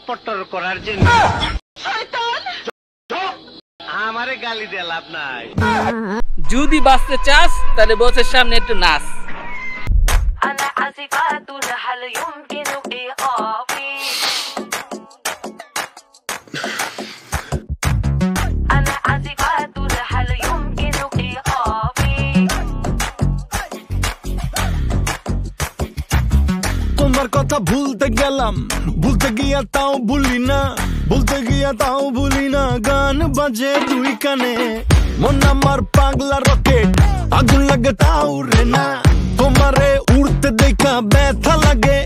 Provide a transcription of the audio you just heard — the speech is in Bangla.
পট্টর করার জন্য। আমারে গালি দিয়ে লাভ নাই। যদি বাঁচতে চাস তাহলে বসের সামনে একটু নাচ। তোমার কথা ভুলতে গেলাম, ভুলতে গিয়া তাও ভুলি না, ভুলতে গিয়া তাও ভুলি না। গান বাজে দুই কানে, মন আমার পাগলা রকেট, আগুন লাগে তাও রে না। তোমারে উড়তে দেখা ব্যথা লাগে